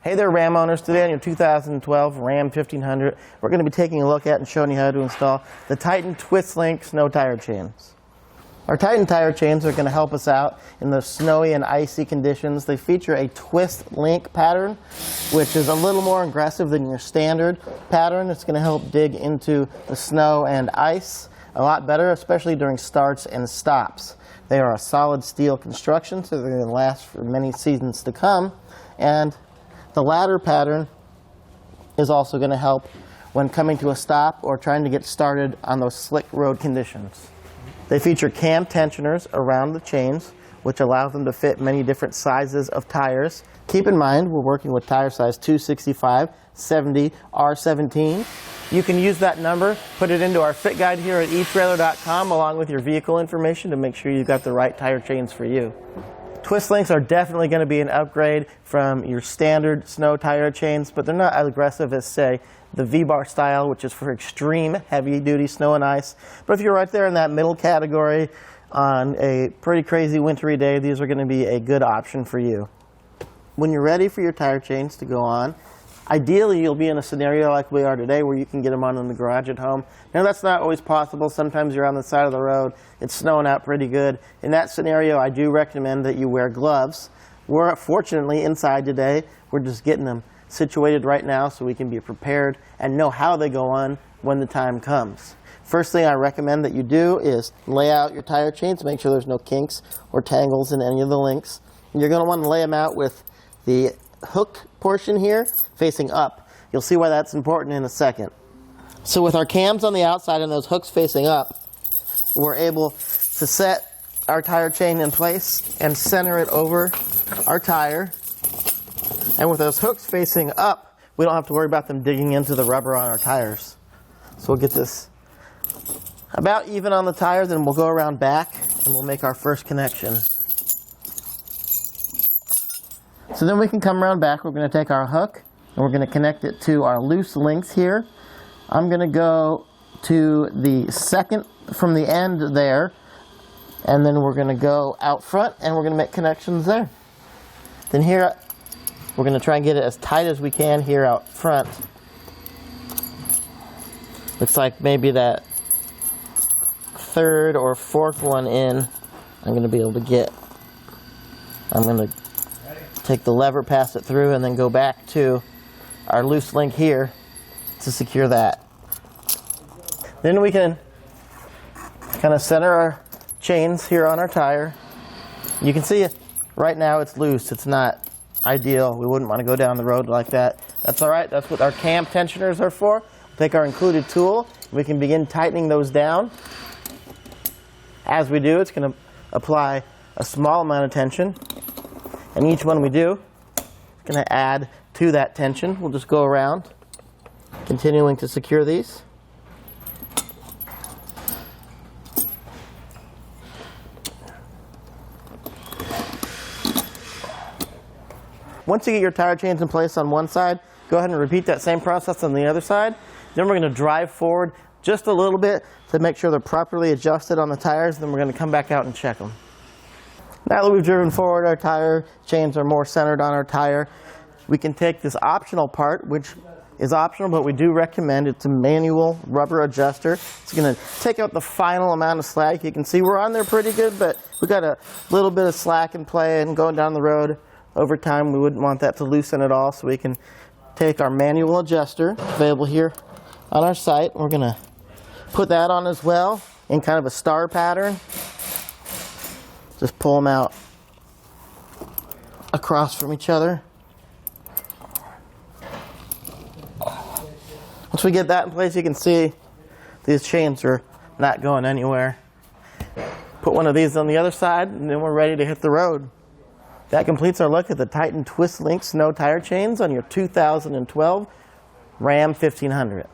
Hey there, Ram owners. Today on your 2012 Ram 1500, we're going to be taking a look at and showing you how to install the Titan Twist Link snow tire chains. Our Titan tire chains are going to help us out in the snowy and icy conditions. They feature a twist link pattern, which is a little more aggressive than your standard pattern. It's going to help dig into the snow and ice a lot better, especially during starts and stops. They are a solid steel construction, so they're going to last for many seasons to come. And the ladder pattern is also going to help when coming to a stop or trying to get started on those slick road conditions. They feature cam tensioners around the chains, which allow them to fit many different sizes of tires. Keep in mind, we're working with tire size 265, 70, R17. You can use that number, put it into our fit guide here at etrailer.com along with your vehicle information to make sure you've got the right tire chains for you. Twist links are definitely going to be an upgrade from your standard snow tire chains, but they're not as aggressive as, say, the V-bar style, which is for extreme heavy-duty snow and ice. But if you're right there in that middle category on a pretty crazy wintry day, these are going to be a good option for you. When you're ready for your tire chains to go on, ideally you'll be in a scenario like we are today where you can get them on in the garage at home. Now that's not always possible. Sometimes you're on the side of the road, it's snowing out pretty good. In that scenario, I do recommend that you wear gloves. We're fortunately inside today. We're just getting them situated right now so we can be prepared and know how they go on when the time comes. First thing I recommend that you do is lay out your tire chains, make sure there's no kinks or tangles in any of the links. And you're going to want to lay them out with the hook portion here facing up. You'll see why that's important in a second. So with our cams on the outside and those hooks facing up, we're able to set our tire chain in place and center it over our tire. And with those hooks facing up, we don't have to worry about them digging into the rubber on our tires. So we'll get this about even on the tire, then we'll go around back and we'll make our first connection. So then we can come around back. We're going to take our hook and we're going to connect it to our loose links here. I'm going to go to the second from the end there, and then we're going to go out front and we're going to make connections there. Then here we're going to try and get it as tight as we can here out front. Looks like maybe that third or fourth one in I'm going to be able to get. I'm going to take the lever, pass it through, and then go back to our loose link here to secure that. Then we can kind of center our chains here on our tire. You can see right now it's loose. It's not ideal. We wouldn't want to go down the road like that. That's all right. That's what our cam tensioners are for. Take our included tool. We can begin tightening those down. As we do, it's going to apply a small amount of tension. And each one we do, it's going to add to that tension. We'll just go around, continuing to secure these. Once you get your tire chains in place on one side, go ahead and repeat that same process on the other side. Then we're going to drive forward just a little bit to make sure they're properly adjusted on the tires. Then we're going to come back out and check them. Now that we've driven forward, our tire chains are more centered on our tire. We can take this optional part, which is optional, but we do recommend. It's a manual rubber adjuster. It's going to take out the final amount of slack. You can see we're on there pretty good, but we've got a little bit of slack in play, and going down the road over time, we wouldn't want that to loosen at all. So we can take our manual adjuster, available here on our site. We're going to put that on as well in kind of a star pattern. Just pull them out across from each other. Once we get that in place, you can see these chains are not going anywhere. Put one of these on the other side, and then we're ready to hit the road. That completes our look at the Titan Twist Link snow tire chains on your 2012 Ram 1500.